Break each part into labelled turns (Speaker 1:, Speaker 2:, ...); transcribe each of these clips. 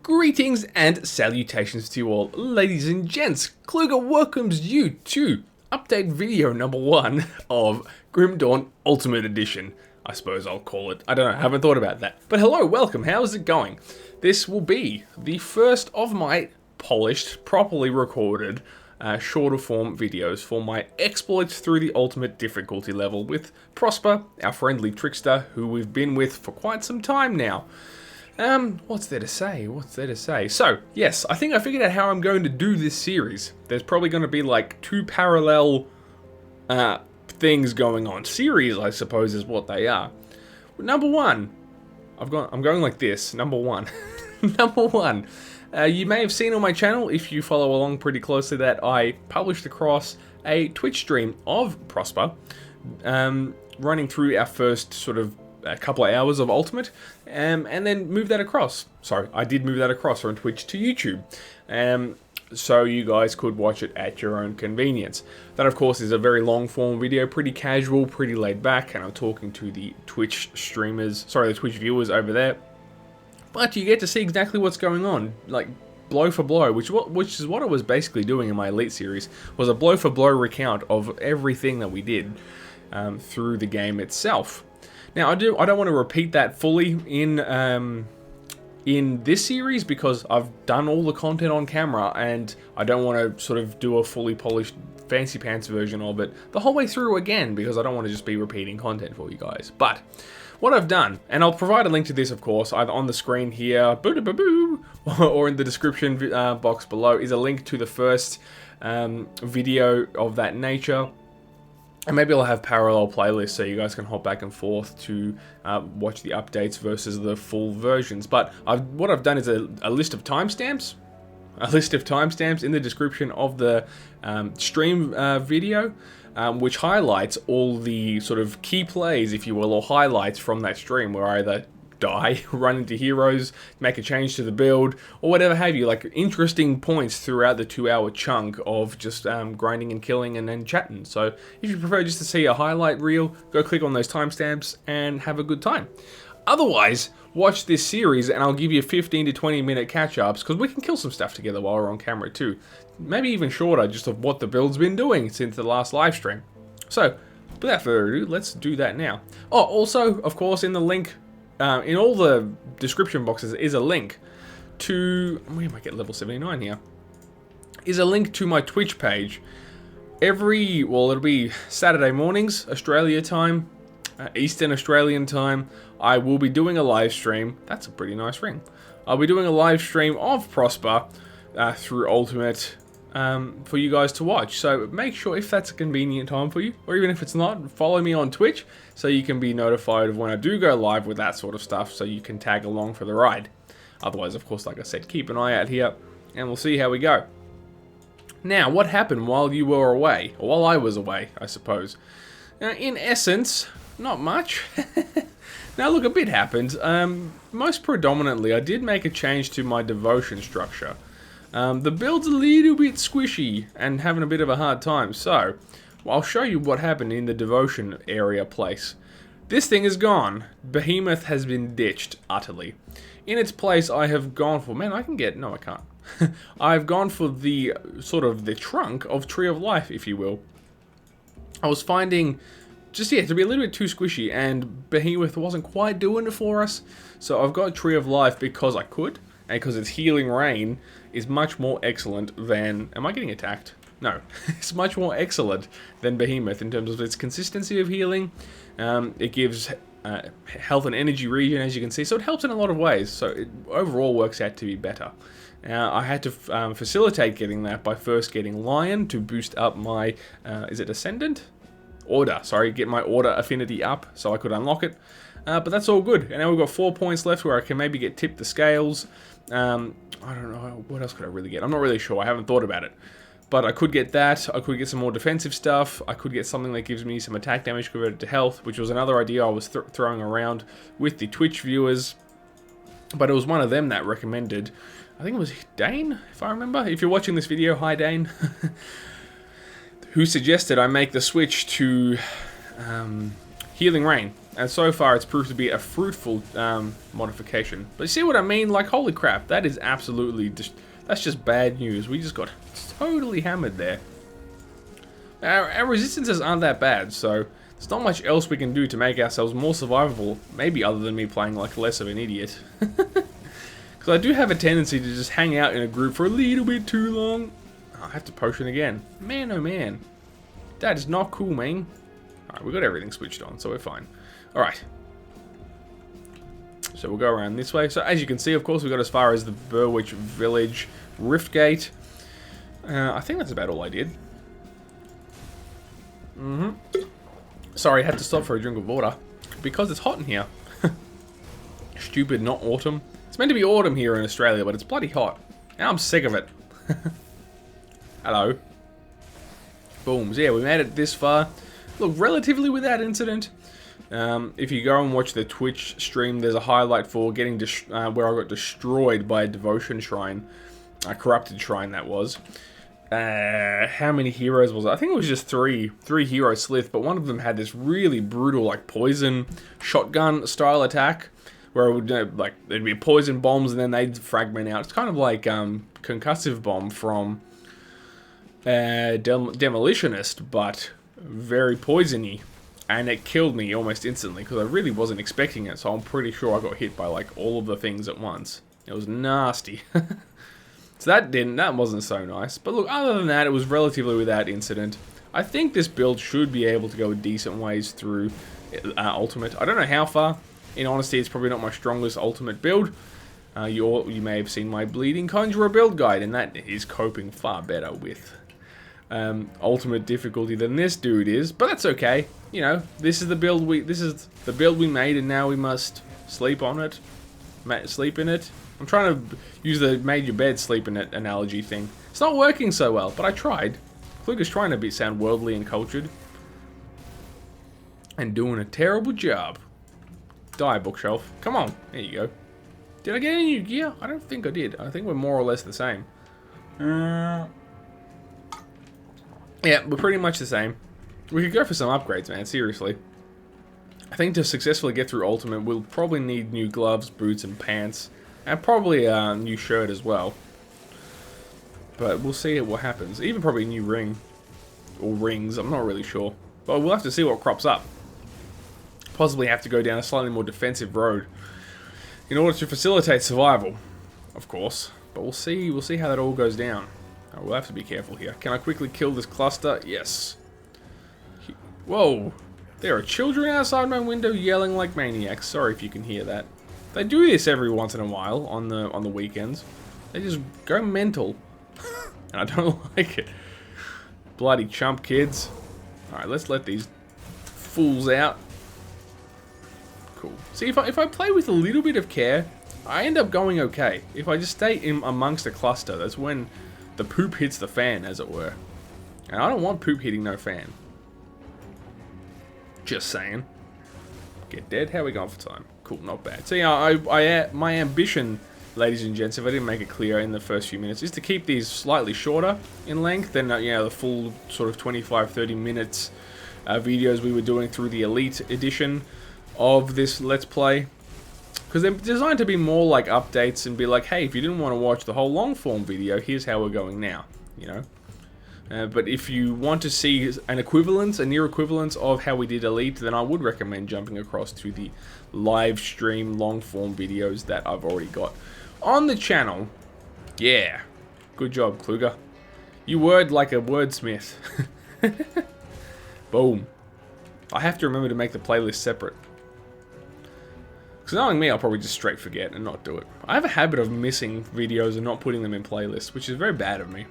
Speaker 1: Greetings and salutations to you all, ladies and gents. Klo0ga welcomes you to update video number 1 of Grim Dawn Ultimate Edition. I suppose I'll call it. I don't know, I haven't thought about that. But hello, welcome, how's it going? This will be the first of my polished, properly recorded, shorter form videos for my exploits through the ultimate difficulty level with Prosper, our friendly trickster, who we've been with for quite some time now. What's there to say? So, yes, I think I figured out how I'm going to do this series. There's probably going to be like 2 parallel things going on. Series, I suppose, is what they are. Number 1, I'm going like this. Number 1. Number 1. You may have seen on my channel, if you follow along pretty closely, that I published across a Twitch stream of Prosper, running through our first sort of a couple of hours of Ultimate, and then move that across. Sorry, I did move that across from Twitch to YouTube, so you guys could watch it at your own convenience. That, of course, is a very long form video, pretty casual, pretty laid back, and I'm talking to the Twitch streamers, sorry, the Twitch viewers over there. But you get to see exactly what's going on, like blow for blow, which is what I was basically doing in my Elite series, was a blow for blow recount of everything that we did through the game itself. Now, I don't want to repeat that fully in this series because I've done all the content on camera, and I don't want to sort of do a fully polished fancy pants version of it the whole way through again, because I don't want to just be repeating content for you guys. But what I've done, and I'll provide a link to this, of course, either on the screen here, or in the description box below, is a link to the first video of that nature. And maybe I'll have parallel playlists so you guys can hop back and forth to watch the updates versus the full versions. But what I've done is a list of timestamps. A list of timestamps in the description of the stream video, which highlights all the sort of key plays, if you will, or highlights from that stream where I either die, run into heroes, make a change to the build, or whatever have you, like interesting points throughout the 2-hour chunk of just grinding and killing and then chatting. So if you prefer just to see a highlight reel, go click on those timestamps and have a good time. Otherwise, watch this series and I'll give you 15 to 20 minute catch-ups, because we can kill some stuff together while we're on camera too. Maybe even shorter, just of what the build's been doing since the last live stream. So, without further ado, let's do that now. Oh, also, of course, in the link, in all the description boxes is a link to, we might get level 79 here, is a link to my Twitch page. It'll be Saturday mornings, Australia time, Eastern Australian time, I will be doing a live stream. That's a pretty nice ring. I'll be doing a live stream of Prosper through Ultimate for you guys to watch. So make sure, if that's a convenient time for you, or even if it's not, follow me on Twitch so you can be notified of when I do go live with that sort of stuff, so you can tag along for the ride. Otherwise, of course, like I said, keep an eye out here and we'll see how we go. Now, what happened while you were away, or while I was away, I suppose? In essence, not much. Now look, a bit happened. Most predominantly, I did make a change to my devotion structure. The build's a little bit squishy and having a bit of a hard time, so I'll show you what happened in the devotion area place. This thing is gone. Behemoth has been ditched utterly. In its place, I have gone for, no, I can't. I've gone for the sort of the trunk of Tree of Life, if you will. I was finding to be a little bit too squishy, and Behemoth wasn't quite doing it for us. So I've got Tree of Life because I could, and because its Healing Rain is much more excellent than, am I getting attacked? No, it's much more excellent than Behemoth in terms of its consistency of healing. It gives health and energy regen, as you can see, so it helps in a lot of ways. So it overall works out to be better. I had to facilitate getting that by first getting Lion to boost up my, is it Ascendant? Order, sorry, get my Order affinity up so I could unlock it. But that's all good. And now we've got 4 points left where I can maybe get Tip the Scales. I don't know, what else could I really get? I'm not really sure, I haven't thought about it. But I could get that, I could get some more defensive stuff, I could get something that gives me some attack damage converted to health, which was another idea I was throwing around with the Twitch viewers. But it was one of them that recommended, I think it was Dane, if I remember. If you're watching this video, hi Dane. Who suggested I make the switch to Healing Rain. And so far it's proved to be a fruitful modification. But you see what I mean? Like, holy crap, that is absolutely that's just bad news. We just got totally hammered there. Our resistances aren't that bad, so there's not much else we can do to make ourselves more survivable, maybe other than me playing like less of an idiot. Because I do have a tendency to just hang out in a group for a little bit too long. Oh, I have to potion again. Man, oh man. That is not cool, man. Alright, we got everything switched on, so we're fine. Alright. So we'll go around this way. So as you can see, of course, we got as far as the Burwich Village Rift Gate. I think that's about all I did. Sorry, I had to stop for a drink of water. Because it's hot in here. Stupid, not autumn. It's meant to be autumn here in Australia, but it's bloody hot. And I'm sick of it. Hello. Boom. So yeah, we made it this far. Look, relatively without incident. If you go and watch the Twitch stream, there's a highlight for getting where I got destroyed by a devotion shrine. A corrupted shrine, that was. How many heroes was it? I think it was just three hero slith, but one of them had this really brutal, like, poison shotgun style attack, where it would, like, there'd be poison bombs and then they'd fragment out. It's kind of like concussive bomb from Demolitionist, but very poisony, and it killed me almost instantly because I really wasn't expecting it. So I'm pretty sure I got hit by like all of the things at once. It was nasty. So that wasn't so nice. But look, other than that, it was relatively without incident. I think this build should be able to go a decent ways through Ultimate. I don't know how far. In honesty, it's probably not my strongest Ultimate build. You may have seen my Bleeding Conjurer build guide, and that is coping far better with Ultimate difficulty than this dude is. But that's okay. You know, this is the build we made, and now we must sleep on it, sleep in it. I'm trying to use the made your bed sleep in it analogy thing. It's not working so well, but I tried. Klo0ga's trying to sound worldly and cultured. And doing a terrible job. Die, bookshelf. Come on. There you go. Did I get any new gear? I don't think I did. I think we're more or less the same. Yeah, we're pretty much the same. We could go for some upgrades, man. Seriously. I think to successfully get through Ultimate, we'll probably need new gloves, boots, and pants. And probably a new shirt as well. But we'll see what happens. Even probably a new ring. Or rings, I'm not really sure. But we'll have to see what crops up. Possibly have to go down a slightly more defensive road in order to facilitate survival, of course. But we'll see how that all goes down. Oh, we'll have to be careful here. Can I quickly kill this cluster? Yes. Whoa. There are children outside my window yelling like maniacs. Sorry if you can hear that. They do this every once in a while on the weekends. They just go mental. And I don't like it. Bloody chump kids. Alright, let's let these fools out. Cool. See, if I play with a little bit of care, I end up going okay. If I just stay in amongst a cluster, that's when the poop hits the fan, as it were. And I don't want poop hitting no fan. Just saying. Get dead. How are we going for time? Cool, not bad. So yeah, my ambition, ladies and gents, if I didn't make it clear in the first few minutes, is to keep these slightly shorter in length than the full sort of 25-30 minutes videos we were doing through the Elite edition of this Let's Play. Because they're designed to be more like updates and be like, hey, if you didn't want to watch the whole long form video, here's how we're going now, you know. But if you want to see an equivalence, a near equivalence of how we did Elite, then I would recommend jumping across to the live stream long form videos that I've already got on the channel. Yeah, good job, Klo0ga. You word like a wordsmith. Boom. I have to remember to make the playlist separate. Because knowing me, I'll probably just straight forget and not do it. I have a habit of missing videos and not putting them in playlists, which is very bad of me.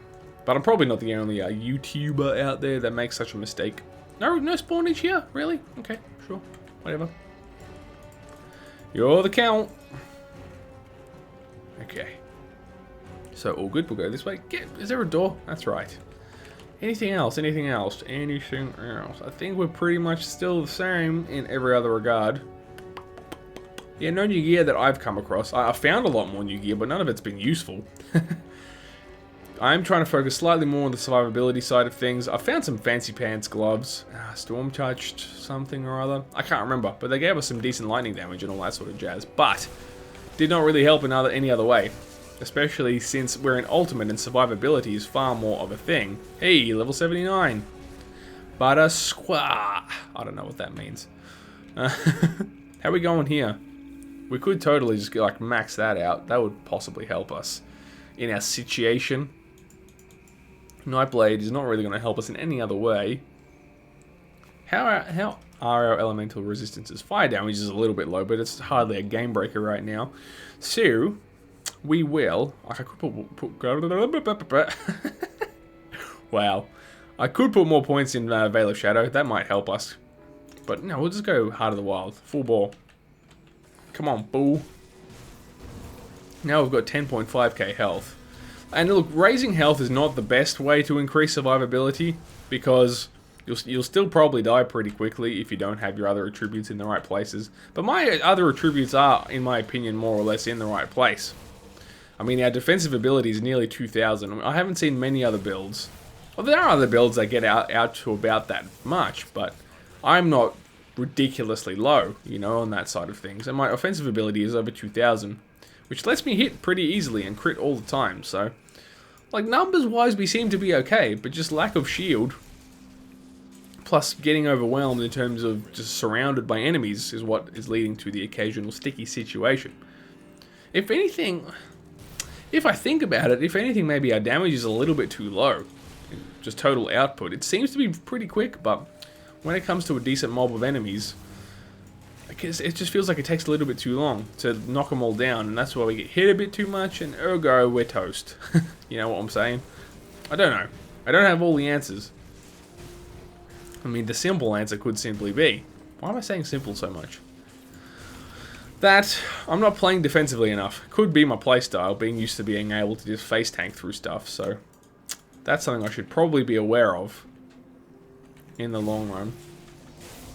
Speaker 1: But I'm probably not the only YouTuber out there that makes such a mistake. No spawnage here? Really? Okay, sure. Whatever. You're the count. Okay. So, all good. We'll go this way. Is there a door? That's right. Anything else? Anything else? Anything else? I think we're pretty much still the same in every other regard. Yeah, no new gear that I've come across. I found a lot more new gear, but none of it's been useful. I'm trying to focus slightly more on the survivability side of things. I found some fancy pants gloves. Storm touched something or other. I can't remember, but they gave us some decent lightning damage and all that sort of jazz. But did not really help in any other way. Especially since we're in ultimate and survivability is far more of a thing. Hey, level 79. Butter squaw. I don't know what that means. How are we going here? We could totally just like max that out. That would possibly help us in our situation. Nightblade is not really going to help us in any other way. How are our elemental resistances? Fire damage is a little bit low, but it's hardly a game breaker right now. So we will. I could put wow. I could put more points in Veil of Shadow. That might help us. But no, we'll just go Heart of the Wild. Full bore. Come on, bull. Now we've got 10.5k health. And look, raising health is not the best way to increase survivability, because you'll still probably die pretty quickly if you don't have your other attributes in the right places. But my other attributes are, in my opinion, more or less in the right place. I mean, our defensive ability is nearly 2,000. I haven't seen many other builds. Well, there are other builds that get out to about that much, but I'm not ridiculously low, you know, on that side of things. And my offensive ability is over 2,000, which lets me hit pretty easily and crit all the time, so like, numbers-wise, we seem to be okay, but just lack of shield, plus getting overwhelmed in terms of just surrounded by enemies, is what is leading to the occasional sticky situation. If anything, if I think about it, if anything, maybe our damage is a little bit too low. Just total output. It seems to be pretty quick, but when it comes to a decent mob of enemies, it just feels like it takes a little bit too long to knock them all down, and that's why we get hit a bit too much, and ergo, we're toast. You know what I'm saying? I don't know. I don't have all the answers. I mean, the simple answer could simply be... Why am I saying simple so much? That I'm not playing defensively enough. Could be my playstyle, being used to being able to just face tank through stuff, so... That's something I should probably be aware of in the long run.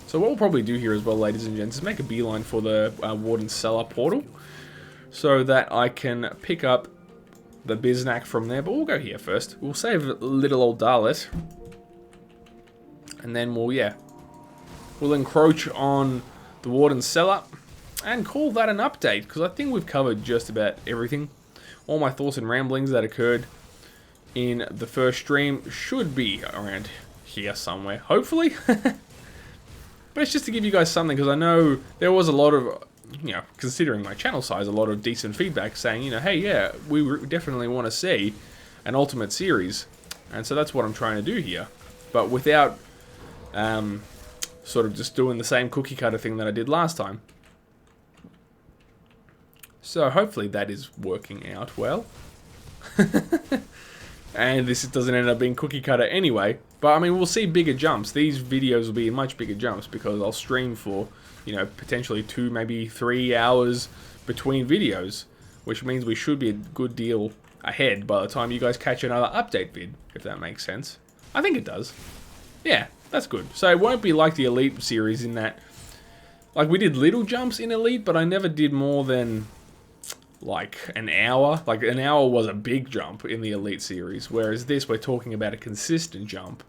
Speaker 1: So what we'll probably do here as well, ladies and gents, is make a beeline for the Warden's Cellar portal, so that I can pick up the Biznack from there. But we'll go here first. We'll save little old Dalit, and then we'll encroach on the Warden's Cellar and call that an update, because I think we've covered just about everything. All my thoughts and ramblings that occurred in the first stream should be around here somewhere, hopefully. But it's just to give you guys something, because I know there was a lot of, you know, considering my channel size, a lot of decent feedback saying, you know, hey, yeah, we definitely want to see an Ultimate series. And so that's what I'm trying to do here. But without sort of just doing the same cookie cutter thing that I did last time. So hopefully that is working out well. And this doesn't end up being cookie cutter anyway. But I mean, we'll see bigger jumps. These videos will be much bigger jumps, because I'll stream for, you know, potentially 2, maybe 3 hours between videos, which means we should be a good deal ahead by the time you guys catch another update vid, if that makes sense. I think it does. Yeah, that's good. So it won't be like the Elite series in that, like, we did little jumps in Elite, but I never did more than like an hour. Like, an hour was a big jump in the Elite series, whereas this, we're talking about a consistent jump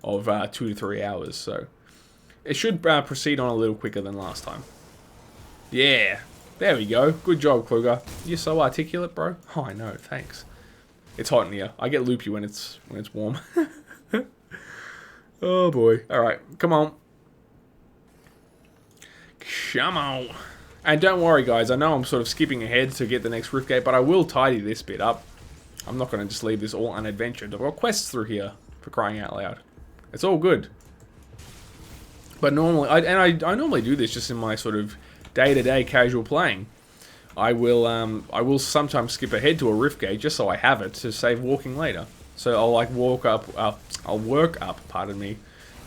Speaker 1: of 2 to 3 hours, so it should proceed on a little quicker than last time. Yeah, there we go. Good job, Klo0ga. You're so articulate, bro. Oh, I know, thanks. It's hot in here. I get loopy when it's warm. Oh boy. Alright, come on. Come on. And don't worry, guys, I know I'm sort of skipping ahead to get the next Rift Gate, but I will tidy this bit up. I'm not going to just leave this all unadventured. I've got quests through here, for crying out loud. It's all good. But normally, I normally do this just in my sort of day-to-day casual playing. I will sometimes skip ahead to a Rift Gate just so I have it to save walking later. So I'll like I'll work up, pardon me,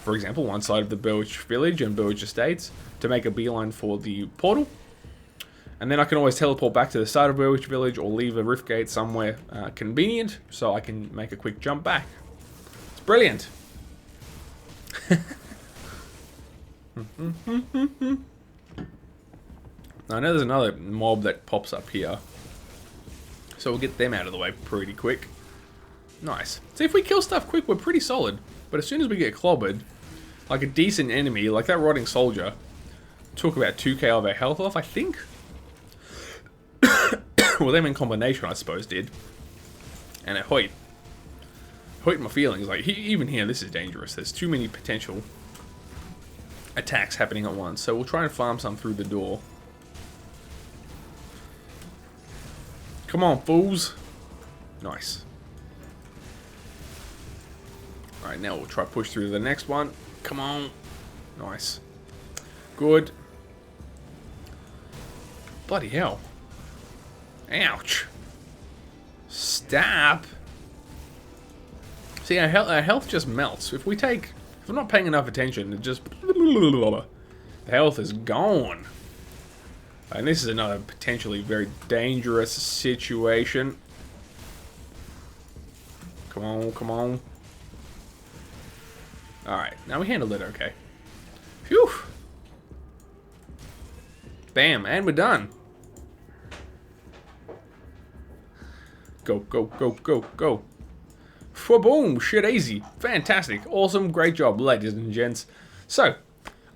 Speaker 1: for example, one side of the Birch Village and Birch Estates to make a beeline for the portal. And then I can always teleport back to the start of Birch Village or leave a Rift Gate somewhere convenient so I can make a quick jump back. It's brilliant. I know there's another mob that pops up here, so we'll get them out of the way pretty quick. Nice. See, if we kill stuff quick, we're pretty solid. But as soon as we get clobbered, like a decent enemy, like that rotting soldier, took about 2k of our health off, I think. Well, them in combination, I suppose, did. And it hurt my feelings. Like, even here, this is dangerous. There's too many potential attacks happening at once. So we'll try and farm some through the door. Come on, fools. Nice. Alright, now we'll try push through to the next one. Come on. Nice. Good. Bloody hell. Ouch. Stop. See, our health just melts. If we're not paying enough attention, it just... The health is gone. And this is another potentially very dangerous situation. Come on, come on. Alright, now we handled it okay. Phew. Bam, and we're done. Go, go, go, go, go. Boom, shit easy. Fantastic. Awesome, great job, ladies and gents. So,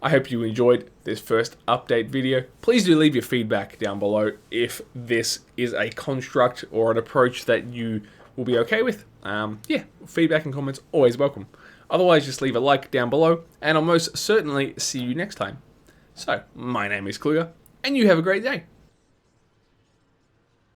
Speaker 1: I hope you enjoyed this first update video. Please do leave your feedback down below if this is a construct or an approach that you will be okay with. Yeah, feedback and comments always welcome. Otherwise, just leave a like down below, and I'll most certainly see you next time. So, my name is Klo0ga, and you have a great day.